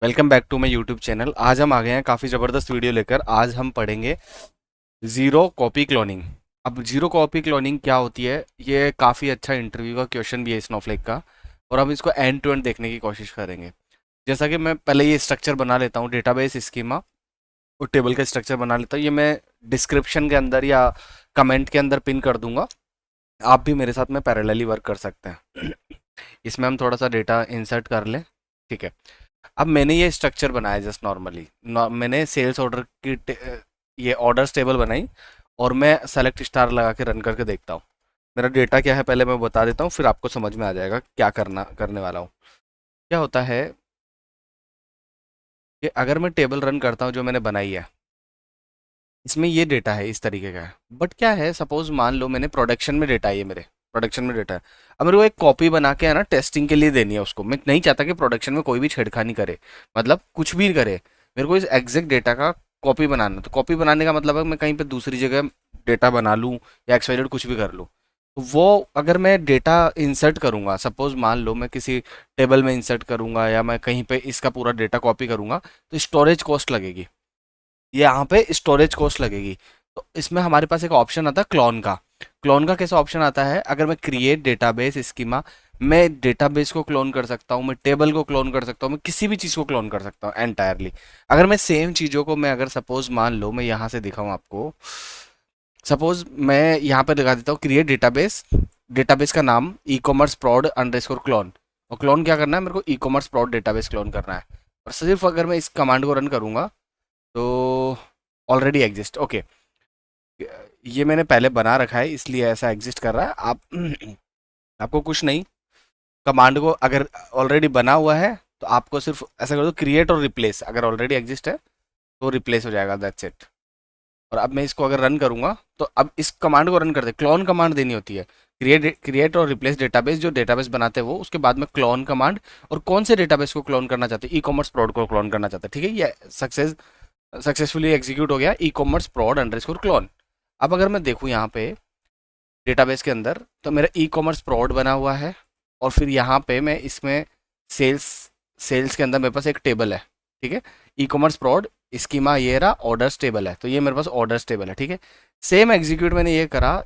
Welcome back to my YouTube channel. आज हम आ गए हैं काफ़ी ज़बरदस्त वीडियो लेकर। आज हम पढ़ेंगे ज़ीरो कॉपी क्लोनिंग। अब ज़ीरो कॉपी क्लोनिंग क्या होती है, ये काफ़ी अच्छा इंटरव्यू का क्वेश्चन भी है स्नोफ्लेक का, और हम इसको एंड टू एंड देखने की कोशिश करेंगे। जैसा कि मैं पहले ये स्ट्रक्चर बना लेता हूँ, डेटाबेस स्कीमा और टेबल का स्ट्रक्चर बना लेता हूँ। ये मैं डिस्क्रिप्शन के अंदर या कमेंट के अंदर पिन कर दूंगा। आप भी मेरे साथ में पैरेलली वर्क कर सकते हैं। इसमें हम थोड़ा सा डेटा इंसर्ट कर लें। ठीक है। अब मैंने ये स्ट्रक्चर बनाया जस्ट नॉर्मली। मैंने सेल्स ऑर्डर की ये ऑर्डर्स टेबल बनाई और मैं सेलेक्ट स्टार लगा के रन करके देखता हूँ मेरा डेटा क्या है। पहले मैं बता देता हूँ, फिर आपको समझ में आ जाएगा क्या करने वाला हूँ। क्या होता है कि अगर मैं टेबल रन करता हूँ जो मैंने बनाई है, इसमें ये डेटा है, इस तरीके का है। बट क्या है, सपोज मान लो मैंने प्रोडक्शन में डेटा है, ये मेरे प्रोडक्शन में डेटा है। अब मेरे को एक कॉपी बना के है ना टेस्टिंग के लिए देनी है उसको। मैं नहीं चाहता कि प्रोडक्शन में कोई भी छेड़खानी करे, मतलब कुछ भी करे। मेरे को इस एग्जैक्ट डेटा का कॉपी बनाना है। तो कॉपी बनाने का मतलब है मैं कहीं पे दूसरी जगह डेटा बना लूँ या एक्सवाइजेड कुछ भी कर लूँ। तो वो अगर मैं डेटा इंसर्ट करूँगा, सपोज मान लो मैं किसी टेबल में इंसर्ट करूँगा या मैं कहीं पे इसका पूरा डेटा कॉपी करूँगा, तो स्टोरेज कॉस्ट लगेगी। ये यहाँ पे स्टोरेज कॉस्ट लगेगी। तो इसमें हमारे पास एक ऑप्शन आता है क्लोन का। क्लोन का कैसा ऑप्शन आता है, अगर मैं क्रिएट डेटाबेस स्कीमा, मैं डेटाबेस को क्लोन कर सकता हूँ, मैं टेबल को क्लोन कर सकता हूँ, मैं किसी भी चीज़ को क्लोन कर सकता हूँ एंटायरली। अगर मैं सेम चीज़ों को मैं अगर सपोज मान लो मैं यहाँ से दिखाऊँ आपको, सपोज मैं यहाँ पे लगा देता हूँ क्रिएट डेटाबेस। डेटाबेस का नाम ई कॉमर्स प्रॉड अंडरस्कोर क्लोन। और क्लोन क्या करना है, मेरे को ई कॉमर्स प्रॉड डेटाबेस क्लोन करना है। और सिर्फ अगर मैं इस कमांड को रन करूँगा तो ऑलरेडी एग्जिस्ट। ओके, ये मैंने पहले बना रखा है इसलिए ऐसा एग्जिस्ट कर रहा है। आप आपको कुछ नहीं, कमांड को अगर ऑलरेडी बना हुआ है तो आपको सिर्फ ऐसा कर दो क्रिएट और रिप्लेस। अगर ऑलरेडी एग्जिस्ट है तो रिप्लेस हो जाएगा, दैट्स इट। और अब मैं इसको अगर रन करूंगा तो अब इस कमांड को रन करते, क्लोन कमांड देनी होती है। क्रिएट और रिप्लेस डेटाबेस, जो डेटाबेस बनाते हैं वो, उसके बाद में क्लोन कमांड। और कौन से डेटाबेस को क्लोन करना चाहते हैं, ई कॉमर्स प्रोड को क्लोन करना चाहते हैं। ठीक है, ये सक्सेसफुली एग्जीक्यूट हो गया, ई कॉमर्स प्रॉड अंडरस्कोर क्लोन। अब अगर मैं देखूँ यहाँ पे डेटाबेस के अंदर, तो मेरा ई कॉमर्स प्रॉड बना हुआ है। और फिर यहाँ पे मैं इसमें सेल्स सेल्स के अंदर मेरे पास एक टेबल है। ठीक है, ई कॉमर्स प्रॉड स्कीमा ये रहा, ऑर्डर्स टेबल है, तो ये मेरे पास ऑर्डर्स टेबल है। ठीक है, सेम एग्जीक्यूट मैंने ये करा,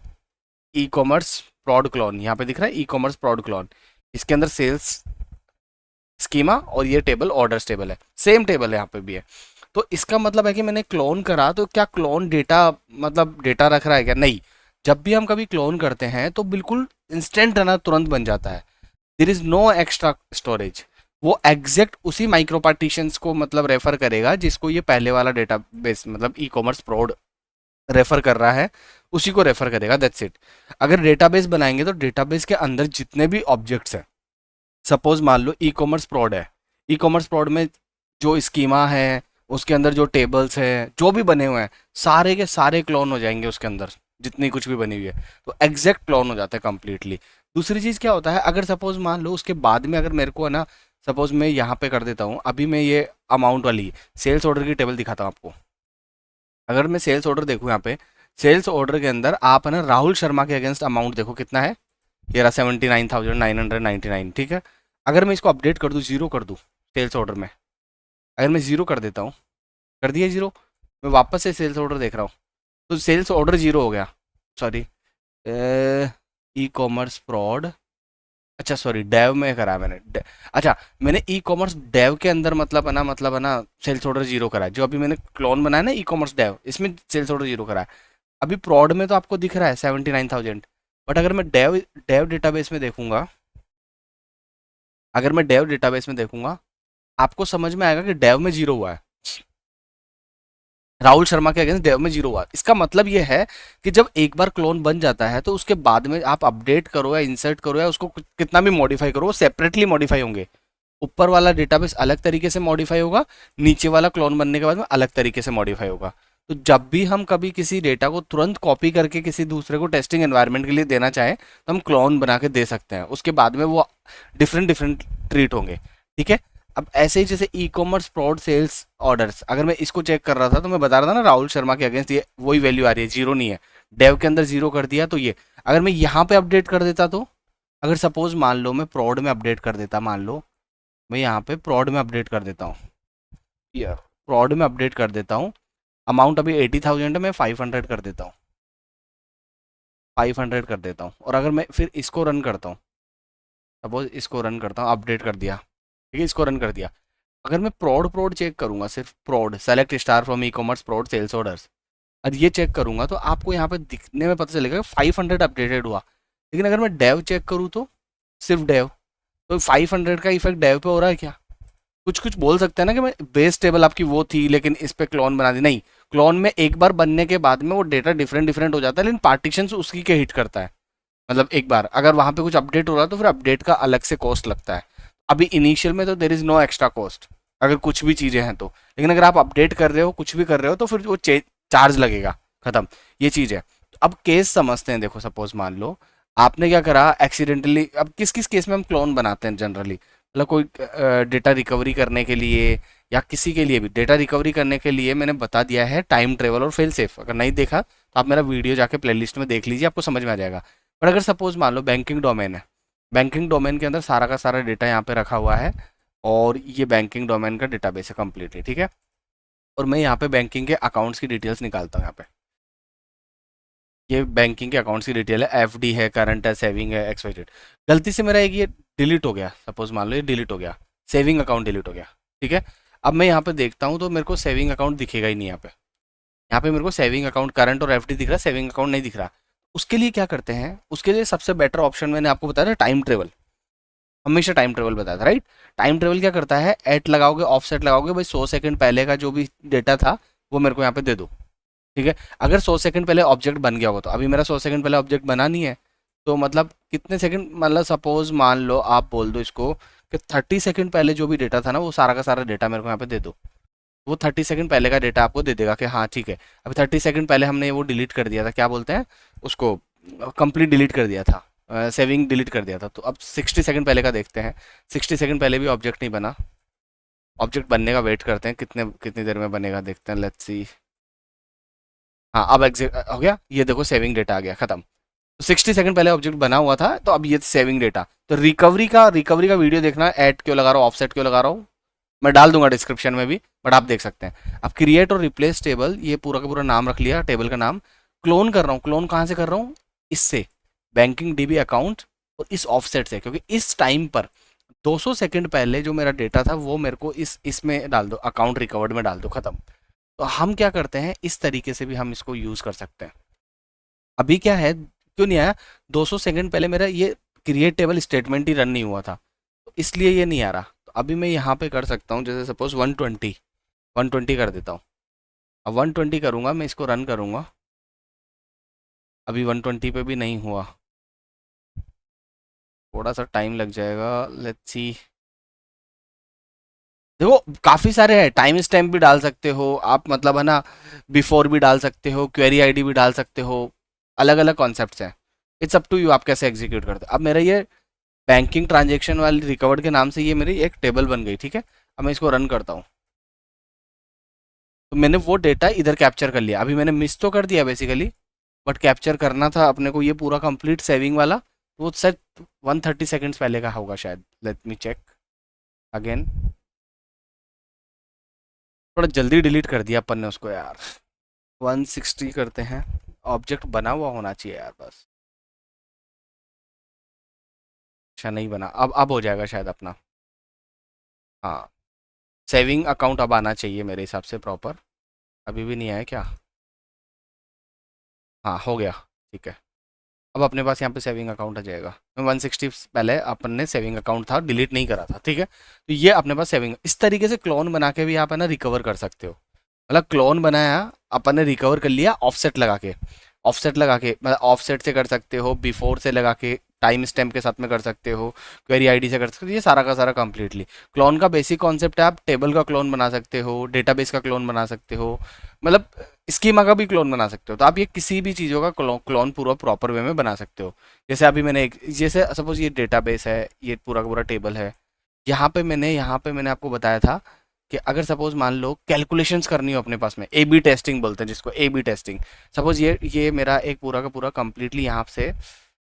ई कॉमर्स प्रॉड क्लोन यहाँ पे दिख रहा है, ई कॉमर्स प्रॉड क्लोन। इसके अंदर सेल्स स्कीमा और ये टेबल ऑर्डर्स टेबल है, सेम टेबल है यहाँ पे भी है। तो इसका मतलब है कि मैंने क्लोन करा, तो क्या क्लोन डेटा मतलब डेटा रख रहा है क्या? नहीं। जब भी हम कभी क्लोन करते हैं तो बिल्कुल इंस्टेंट रना तुरंत बन जाता है। There is no extra storage. वो एग्जैक्ट उसी माइक्रो पार्टीशंस को मतलब रेफर करेगा जिसको ये पहले वाला डेटाबेस मतलब ई कॉमर्स प्रोड रेफर कर रहा है, उसी को रेफर करेगा, दैट्स इट। अगर डेटाबेस बनाएंगे तो डेटाबेस के अंदर जितने भी ऑब्जेक्ट्स हैं, सपोज मान लो ई कॉमर्स प्रॉड है, ई कॉमर्स प्रॉड में जो स्कीमा है, उसके अंदर जो टेबल्स है, जो भी बने हुए हैं, सारे के सारे क्लोन हो जाएंगे उसके अंदर, जितनी कुछ भी बनी हुई है। तो एग्जैक्ट क्लोन हो जाता है कंप्लीटली। दूसरी चीज़ क्या होता है, अगर सपोज मान लो उसके बाद में अगर मेरे को है ना, सपोज मैं यहाँ पे कर देता हूँ, अभी मैं ये अमाउंट वाली सेल्स ऑर्डर की टेबल दिखाता हूँ आपको। अगर मैं सेल्स ऑर्डर देखूँ यहाँ पे, सेल्स ऑर्डर के अंदर आप है ना राहुल शर्मा के अगेंस्ट अमाउंट देखो कितना है, ये रहा 79,999। ठीक है, अगर मैं इसको अपडेट कर दूँ, जीरो कर दूँ सेल्स ऑर्डर में, अगर मैं जीरो कर देता हूँ, कर दिया जीरो, मैं वापस से सेल्स ऑर्डर देख रहा हूँ तो सेल्स ऑर्डर जीरो हो गया। सॉरी, ई कॉमर्स फ्रॉड, अच्छा सॉरी डेव में करा मैंने अच्छा, मैंने ई कॉमर्स डेव के अंदर मतलब है ना सेल्स ऑर्डर जीरो करा है। जो अभी मैंने क्लोन बनाया ना ई कॉमर्स डेव, इसमें सेल्स ऑर्डर जीरो करा है। अभी प्रॉड में तो आपको दिख रहा है 79,000। बट अगर मैं डेव डेव डेटाबेस में देखूंगा, अगर मैं डेव डेटाबेस में देखूंगा, आपको समझ में आएगा कि डेव में जीरो हुआ है, राहुल शर्मा के अगेंस्ट डेव में जीरो हुआ। इसका मतलब ये है कि जब एक बार क्लोन बन जाता है तो उसके बाद में आप अपडेट करो या इंसर्ट करो या उसको कितना भी मॉडिफाई करो, वो सेपरेटली मॉडिफाई होंगे। ऊपर वाला डेटाबेस अलग तरीके से मॉडिफाई होगा, नीचे वाला क्लोन बनने के बाद में अलग तरीके से मॉडिफाई होगा। तो जब भी हम कभी किसी डेटा को तुरंत कॉपी करके किसी दूसरे को टेस्टिंग एनवायरनमेंट के लिए देना चाहें तो हम क्लोन बना के दे सकते हैं, उसके बाद में वो डिफरेंट डिफरेंट ट्रीट होंगे। ठीक है, अब ऐसे ही जैसे e commerce fraud sales orders, अगर मैं इसको चेक कर रहा था तो मैं बता रहा था ना राहुल शर्मा के अगेंस्ट ये वही वैल्यू आ रही है, जीरो नहीं है। डेव के अंदर जीरो कर दिया, तो ये अगर मैं यहाँ पे अपडेट कर देता तो, अगर सपोज मान लो मैं प्रॉड में अपडेट कर देता, मान लो मैं यहाँ पे प्रॉड में अपडेट कर देता हूँ, यार प्रॉड में अपडेट कर देता हूँ। अमाउंट अभी 80,000 है, मैं 500 कर देता हूँ, 500 कर देता हूँ। और अगर मैं फिर इसको रन करता हूँ, सपोज इसको रन करता हूँ, अपडेट कर दिया, ठीक है, इसको रन कर दिया। अगर मैं प्रॉड प्रॉड चेक करूंगा, सिर्फ prod select star from e commerce prod sales orders, और ये चेक करूंगा तो आपको यहाँ पे दिखने में पता चलेगा कि 500 अपडेटेड हुआ। लेकिन अगर मैं डेव चेक करूँ तो सिर्फ डेव, तो 500 का इफेक्ट डेव पे हो रहा है क्या? कुछ कुछ बोल सकते हैं ना कि मैं बेस टेबल आपकी वो थी लेकिन इस पे क्लोन बना दी, नहीं। क्लोन में एक बार बनने के बाद में वो डेटा डिफरेंट डिफरेंट हो जाता है, लेकिन पार्टीशन उसकी के हिट करता है। मतलब एक बार अगर वहां पे कुछ अपडेट हो रहा है तो फिर अपडेट का अलग से कॉस्ट लगता है। अभी इनिशियल में तो there is no extra cost अगर कुछ भी चीजें हैं तो, लेकिन अगर आप अपडेट कर रहे हो, कुछ भी कर रहे हो, तो फिर वो चार्ज लगेगा। खत्म, ये चीज है। तो अब केस समझते हैं। देखो सपोज मान लो आपने क्या करा एक्सीडेंटली, अब किस किस केस में हम क्लोन बनाते हैं जनरली, मतलब कोई डेटा रिकवरी करने के लिए या किसी के लिए भी डेटा रिकवरी करने के लिए मैंने बता दिया है टाइम ट्रेवल और फेल सेफ। अगर नहीं देखा तो आप मेरा वीडियो जाके प्लेलिस्ट में देख लीजिए, आपको समझ में आ जाएगा। पर अगर सपोज मान लो बैंकिंग डोमेन है, बैंकिंग डोमेन के अंदर सारा का सारा डेटा यहाँ पे रखा हुआ है, और ये बैंकिंग डोमेन का डेटाबेस है कम्प्लीटली, ठीक है। और मैं यहाँ पे बैंकिंग के अकाउंट्स की डिटेल्स निकालता हूँ। यहाँ पे ये बैंकिंग के अकाउंट्स की डिटेल है, एफडी है, करंट है, सेविंग है, एक्सवाइजेड। गलती से मेरा एक ये डिलीट हो गया, सपोज मान लो ये डिलीट हो गया, सेविंग अकाउंट डिलीट हो गया, ठीक है। अब मैं यहाँ पे देखता हूँ तो मेरे को सेविंग अकाउंट दिखेगा ही नहीं यहाँ पे। यहाँ पे मेरे को सेविंग अकाउंट करंट और एफडी दिख रहा है, सेविंग अकाउंट नहीं दिख रहा। उसके लिए क्या करते हैं, उसके लिए सबसे बेटर ऑप्शन मैंने आपको बताया था टाइम ट्रेवल। हमेशा टाइम ट्रेवल बताया था, राइट। टाइम ट्रेवल क्या करता है, एट लगाओगे, ऑफसेट लगाओगे, भाई 100 सेकंड पहले का जो भी डेटा था वो मेरे को यहाँ पे दे दो, ठीक है। अगर 100 सेकंड पहले ऑब्जेक्ट बन गया होगा, तो अभी मेरा 100 सेकंड पहले ऑब्जेक्ट बना नहीं है, तो मतलब कितने सेकंड, मतलब सपोज मान लो आप बोल दो इसको कि 30 सेकंड पहले जो भी डेटा था ना वो सारा का सारा डेटा मेरे को यहाँ पे दे दो। वो 30 सेकंड पहले का डेटा आपको दे देगा कि हाँ ठीक है, अभी 30 सेकंड पहले हमने वो डिलीट कर दिया था, क्या बोलते हैं उसको, कंप्लीट डिलीट कर दिया था, सेविंग डिलीट कर दिया था। तो अब 60 सेकंड पहले का देखते हैं। 60 सेकंड पहले भी ऑब्जेक्ट नहीं बना, ऑब्जेक्ट बनने का वेट करते हैं, कितने कितनी देर में बनेगा देखते हैं, लेट्स सी। हाँ अब एग्जिट हो गया, ये देखो सेविंग डेटा आ गया, खत्म। तो 60 सेकंड पहले ऑब्जेक्ट बना हुआ था, तो अब ये सेविंग डेटा। तो रिकवरी का वीडियो देखना, ऐड क्यों लगा रहा हूँ, ऑफसेट क्यों लगा रहा हूँ, मैं डाल दूंगा डिस्क्रिप्शन में भी, बट आप देख सकते हैं। अब क्रिएट और रिप्लेस टेबल, ये पूरा का पूरा नाम रख लिया टेबल का नाम। क्लोन कर रहा हूँ, क्लोन कहाँ से कर रहा हूँ, इससे बैंकिंग डीबी अकाउंट और इस ऑफसेट से, क्योंकि इस टाइम पर 200 सेकंड पहले जो मेरा डेटा था वो मेरे को इसमें डाल दो, अकाउंट रिकवर्ड में डाल दो, खत्म। तो हम क्या करते हैं, इस तरीके से भी हम इसको यूज कर सकते हैं। अभी क्या है, क्यों नहीं आया, 200 सेकंड पहले मेरा ये क्रिएट टेबल स्टेटमेंट ही रन नहीं हुआ था, तो इसलिए ये नहीं आ रहा। तो अभी मैं यहाँ पे कर सकता हूँ, जैसे सपोज 120 कर देता हूँ। अब 120 करूँगा, मैं इसको रन करूँगा, अभी 120 पे भी नहीं हुआ, थोड़ा सा टाइम लग जाएगा, लेट्स सी। देखो काफ़ी सारे हैं, टाइम स्टैम्प भी डाल सकते हो आप, मतलब है ना, बिफोर भी डाल सकते हो, क्वेरी आईडी भी डाल सकते हो, अलग अलग कॉन्सेप्ट्स हैं। इट्स अप टू यू, आप कैसे एग्जीक्यूट करते हो। अब मेरा ये बैंकिंग ट्रांजेक्शन वाली रिकवर्ड के नाम से ये मेरी एक टेबल बन गई, ठीक है। अब मैं इसको रन करता हूँ, तो मैंने वो डेटा इधर कैप्चर कर लिया। अभी मैंने मिस तो कर दिया बेसिकली, बट कैप्चर करना था अपने को ये पूरा कंप्लीट सेविंग वाला, वो सर 130 सेकेंड्स पहले का होगा शायद, लेट मी चेक अगेन। थोड़ा जल्दी डिलीट कर दिया अपन ने उसको यार। 160 करते हैं, ऑब्जेक्ट बना हुआ होना चाहिए यार बस। अच्छा नहीं बना, अब हो जाएगा शायद अपना। हाँ, सेविंग अकाउंट अब आना चाहिए मेरे हिसाब से प्रॉपर। अभी भी नहीं आया क्या? हाँ हो गया, ठीक है। अब अपने पास यहाँ पे सेविंग अकाउंट आ जाएगा। 160 पहले अपन ने सेविंग अकाउंट था, डिलीट नहीं करा था, ठीक है। तो ये अपने पास सेविंग, इस तरीके से क्लोन बना के भी आप है ना रिकवर कर सकते हो। मतलब क्लोन बनाया, अपन ने रिकवर कर लिया ऑफसेट लगा के, ऑफसेट लगा के, मतलब ऑफसेट से कर सकते हो, बिफोर से लगा के, टाइम स्टैम्प के साथ में कर सकते हो, क्वेरी आईडी से कर सकते हो, ये सारा का सारा कंप्लीटली क्लोन का बेसिक कॉन्सेप्ट है। आप टेबल का क्लोन बना सकते हो, डेटाबेस का क्लोन बना सकते हो, मतलब स्कीमा का भी क्लोन बना सकते हो। तो आप ये किसी भी चीज़ों का क्लोन पूरा प्रॉपर वे में बना सकते हो। जैसे अभी मैंने एक, जैसे सपोज ये डेटाबेस है, ये पूरा का पूरा टेबल है, यहाँ पे मैंने आपको बताया था कि अगर सपोज मान लो कैलकुलेशंस करनी हो अपने पास में, ए बी टेस्टिंग बोलते हैं जिसको, ए बी टेस्टिंग। सपोज ये मेरा एक पूरा का पूरा कंप्लीटली यहाँ से,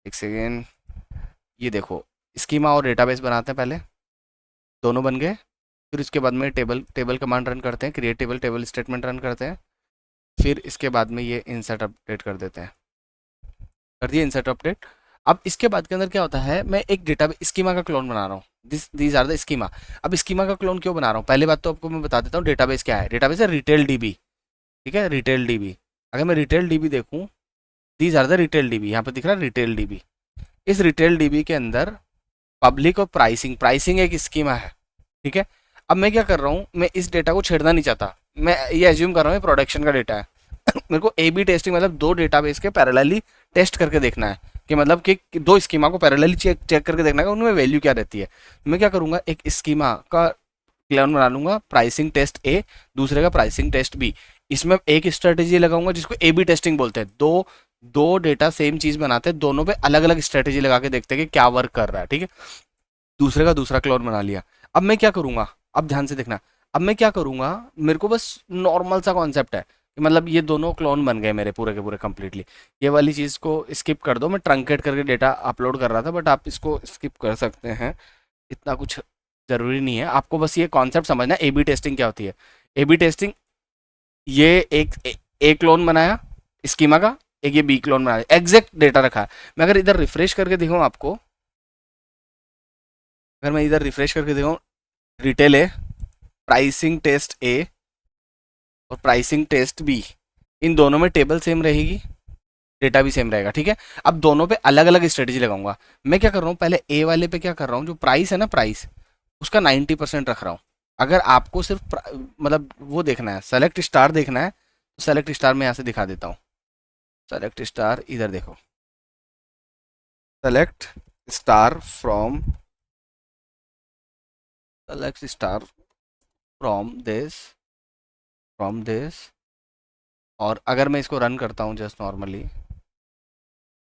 एक सेकेंड, ये देखो, स्कीमा और डेटाबेस बनाते हैं पहले, दोनों बन गए। फिर इसके बाद में टेबल टेबल कमांड रन करते हैं, create table table statement run करते हैं। फिर इसके बाद में ये इंसर्ट अपडेट कर देते हैं, कर दिया इंसर्ट अपडेट। अब इसके बाद के अंदर क्या होता है, मैं एक डेटा स्कीमा का क्लोन बना रहा हूँ, दीज आर द स्कीमा। अब स्कीमा का क्लोन क्यों बना रहा हूँ, पहले बात तो आपको मैं बता देता हूँ डेटाबेस क्या है। डेटाबेस है रिटेल डीबी, ठीक है, रिटेल डीबी। अगर मैं रिटेल डीबी देखूँ, these are the retail DB, यहाँ पे दिख रहा है रिटेल डीबी। इस रिटेल डीबी के अंदर पब्लिक और प्राइसिंग, प्राइसिंग एक स्कीमा है, ठीक है। अब मैं क्या कर रहा हूँ, मैं इस डेटा को छेड़ना नहीं चाहता, मैं ये एज्यूम कर रहा हूँ ये प्रोडक्शन का डेटा है। मेरे को ए बी टेस्टिंग मतलब दो डेटाबेस के पैरेलली टेस्ट करके देखना है, कि मतलब कि दो स्कीमा को पैरेलली चेक चेक करके देखना है उनमें वैल्यू क्या रहती है। मैं क्या करूँगा, एक स्कीमा का क्लोन बना लूंगा, प्राइसिंग टेस्ट ए, दूसरे का प्राइसिंग टेस्ट बी। इसमें एक स्ट्रेटेजी लगाऊंगा जिसको ए बी टेस्टिंग बोलते हैं। दो दो डेटा सेम चीज बनाते हैं, दोनों पे अलग अलग स्ट्रेटेजी लगा के देखते हैं कि क्या वर्क कर रहा है, ठीक है। दूसरे का दूसरा क्लोन बना लिया। अब मैं क्या करूंगा, अब ध्यान से देखना, अब मैं क्या करूंगा, मेरे को बस नॉर्मल सा कॉन्सेप्ट है कि मतलब ये दोनों क्लोन बन गए मेरे पूरे के पूरे कंप्लीटली। ये वाली चीज़ को स्किप कर दो, मैं ट्रंकेट करके डेटा अपलोड कर रहा था, बट आप इसको स्किप कर सकते हैं, इतना कुछ ज़रूरी नहीं है। आपको बस ये कॉन्सेप्ट समझना है ए बी टेस्टिंग क्या होती है। ए बी टेस्टिंग, ये एक क्लोन बनाया स्कीमा का, एक ये बी क्लोन बनाया, एग्जैक्ट डेटा रखा है। मैं अगर इधर रिफ्रेश करके दिखाऊँ आपको, अगर मैं इधर रिफ्रेश करके दिखाऊँ, रिटेल ए, प्राइसिंग टेस्ट ए और प्राइसिंग टेस्ट बी, इन दोनों में टेबल सेम रहेगी, डेटा भी सेम रहेगा, ठीक है। अब दोनों पे अलग अलग स्ट्रेटेजी लगाऊंगा। मैं क्या कर रहा हूँ, पहले ए वाले पे क्या कर रहा हूँ, जो प्राइस है ना, प्राइस उसका 90% रख रहा हूँ। अगर आपको सिर्फ मतलब वो देखना है, सेलेक्ट स्टार देखना है, तो सेलेक्ट स्टार में यहाँ से दिखा देता हूँ। सेलेक्ट स्टार, इधर देखो, select star from, select star from this. और अगर मैं इसको रन करता हूँ जस्ट नॉर्मली,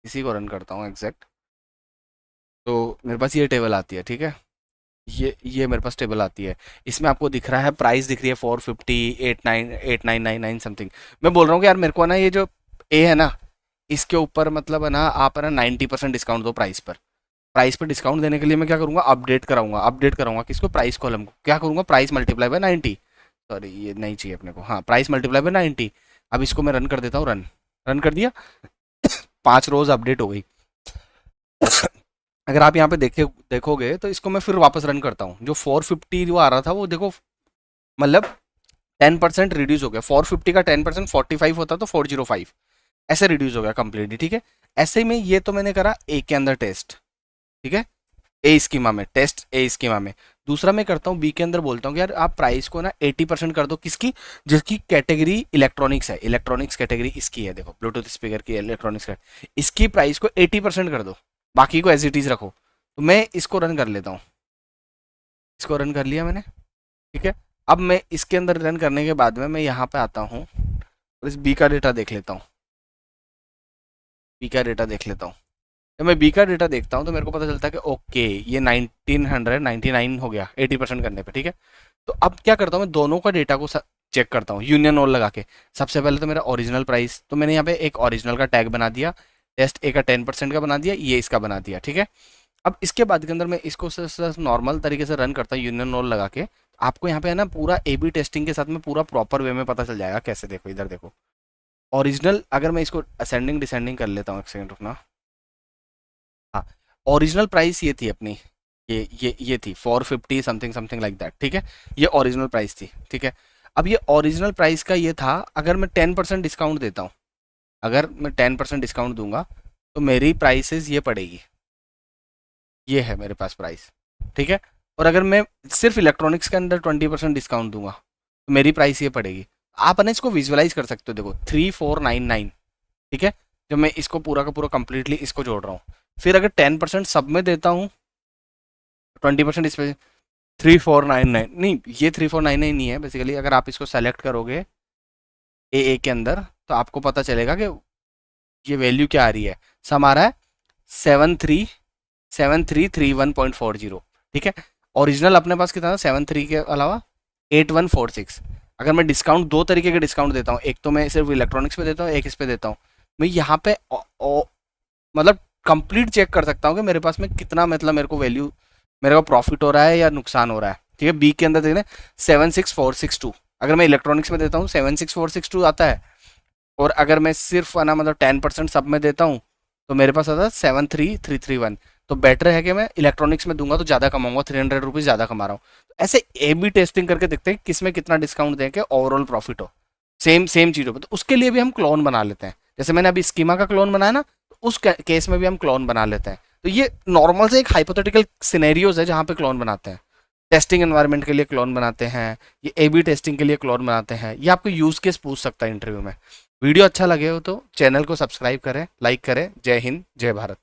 इसी को रन करता हूँ एग्जैक्ट, तो मेरे पास ये टेबल आती है, ठीक है। ये मेरे पास टेबल आती है। इसमें आपको दिख रहा है, प्राइस दिख रही है 450, 8999 समथिंग। मैं बोल रहा हूँ कि यार मेरे को ना ये जो ए है ना, इसके ऊपर मतलब है ना, आप है ना 90% डिस्काउंट दो प्राइस पर। प्राइस पर डिस्काउंट देने के लिए मैं क्या करूँगा, अपडेट कराऊंगा किसको, प्राइस कॉलम को। क्या करूँगा, प्राइस मल्टीप्लाई बाय 90, सॉरी ये नहीं चाहिए अपने को, हाँ प्राइस मल्टीप्लाई बाय 90। अब इसको मैं रन कर देता हूँ, रन रन कर दिया, 5 रोज अपडेट हो गई। अगर आप यहाँ पे देखोगे तो इसको मैं फिर वापस रन करता हूँ, जो 450 जो आ रहा था वो देखो, मतलब 10% रिड्यूस हो गया। 450 का 10% 45 होता तो 405, ऐसे रिड्यूस हो गया कंप्लीटली, ठीक है। ऐसे ही में ये तो मैंने करा ए के अंदर टेस्ट, ठीक है, ए स्कीमा में टेस्ट, ए स्कीमा में। दूसरा मैं करता हूँ बी के अंदर, बोलता हूँ कि यार आप प्राइस को ना 80% कर दो, किसकी, जिसकी कैटेगरी इलेक्ट्रॉनिक्स है, इलेक्ट्रॉनिक्स कैटेगरी इसकी है, देखो ब्लूटूथ स्पीकर की इलेक्ट्रॉनिक्स का, इसकी प्राइस को 80% कर दो, बाकी को एज इट इज रखो। तो मैं इसको रन कर लेता हूँ, इसको रन कर लिया मैंने, ठीक है। अब मैं इसके अंदर रन करने के बाद में मैं यहाँ पे आता हूँ और इस बी का डेटा देख लेता हूँ, बी का डेटा देख लेता हूँ। जब मैं बी का डेटा देखता हूँ तो मेरे को पता चलता है कि ओके ये 1999 हो गया 80% करने पे, ठीक है। तो अब क्या करता हूँ, मैं दोनों का डेटा को चेक करता हूँ यूनियन ऑल लगा के। सबसे पहले तो मेरा ओरिजिनल प्राइस, तो मैंने यहाँ पे एक ओरिजिनल का टैग बना दिया, टेस्ट ए का 10% का बना दिया, ये इसका बना दिया, ठीक है। अब इसके बाद के अंदर मैं इसको नॉर्मल तरीके से रन करता हूँ यूनियन ऑल लगा के। आपको यहाँ पे है ना पूरा ए बी टेस्टिंग के साथ में पूरा प्रॉपर वे में पता चल जाएगा कैसे, देखो इधर देखो, ओरिजिनल, अगर मैं इसको असेंडिंग डिसेंडिंग कर लेता हूँ, एक सेकंड रुकना, हाँ, ओरिजिनल प्राइस ये थी अपनी, ये थी 450 समथिंग समथिंग लाइक दैट, ठीक है। ये ओरिजिनल प्राइस थी, ठीक है। अब ये ओरिजिनल प्राइस का ये था, अगर मैं 10% डिस्काउंट देता हूँ, अगर मैं 10% डिस्काउंट दूंगा तो मेरी प्राइसेस ये पड़ेगी, ये है मेरे पास प्राइस, ठीक है। और अगर मैं सिर्फ इलेक्ट्रॉनिक्स के अंदर 20% डिस्काउंट दूंगा तो मेरी प्राइस ये पड़ेगी। आप ना इसको विजुअलाइज कर सकते हो, देखो 3499, ठीक है। जब मैं इसको पूरा का पूरा कंप्लीटली इसको जोड़ रहा हूँ, फिर अगर 10% सब में देता हूँ, 20% इस पे 3499, नहीं ये 3499 नहीं है बेसिकली। अगर आप इसको सेलेक्ट करोगे ए के अंदर तो आपको पता चलेगा कि ये वैल्यू क्या आ रही है, सम आ रहा है 7331.40, ठीक है। ओरिजिनल अपने पास कितना था, 73 के अलावा 8146। अगर मैं डिस्काउंट दो तरीके के डिस्काउंट देता हूँ, एक तो मैं सिर्फ इलेक्ट्रॉनिक्स पे देता हूँ, एक इस पे देता हूँ, मैं यहाँ पे मतलब कंप्लीट चेक कर सकता हूँ कि मेरे पास में कितना, मतलब मेरे को वैल्यू, मेरे को प्रॉफिट हो रहा है या नुकसान हो रहा है। ठीक है, बी के अंदर देखना 76462, अगर मैं इलेक्ट्रॉनिक्स में देता हूँ 76462 आता है, और अगर मैं सिर्फ ना मतलब 10% सब में देता हूँ तो मेरे पास आता है 73331। तो बेटर है कि मैं इलेक्ट्रॉनिक्स में दूंगा तो ज़्यादा कमाऊंगा, 300 रुपीज़ ज़्यादा कमा रहा हूँ। तो ऐसे ए बी टेस्टिंग करके देखते हैं किस में कितना डिस्काउंट दें के ओवरऑल प्रॉफिट हो सेम सेम चीज़ों पर। तो उसके लिए भी हम क्लोन बना लेते हैं, जैसे मैंने अभी स्कीमा का क्लोन बनाया ना, तो उस केस में भी हम क्लोन बना लेते हैं। तो ये नॉर्मल से एक हाइपोथेटिकल सिनेरियोज है जहाँ पे क्लोन बनाते हैं। टेस्टिंग एनवायरनमेंट के लिए क्लोन बनाते हैं, ये ए बी टेस्टिंग के लिए क्लोन बनाते हैं, ये आपको यूज केस पूछ सकता है इंटरव्यू में। वीडियो अच्छा लगे हो तो चैनल को सब्सक्राइब करें, लाइक करें। जय हिंद, जय भारत।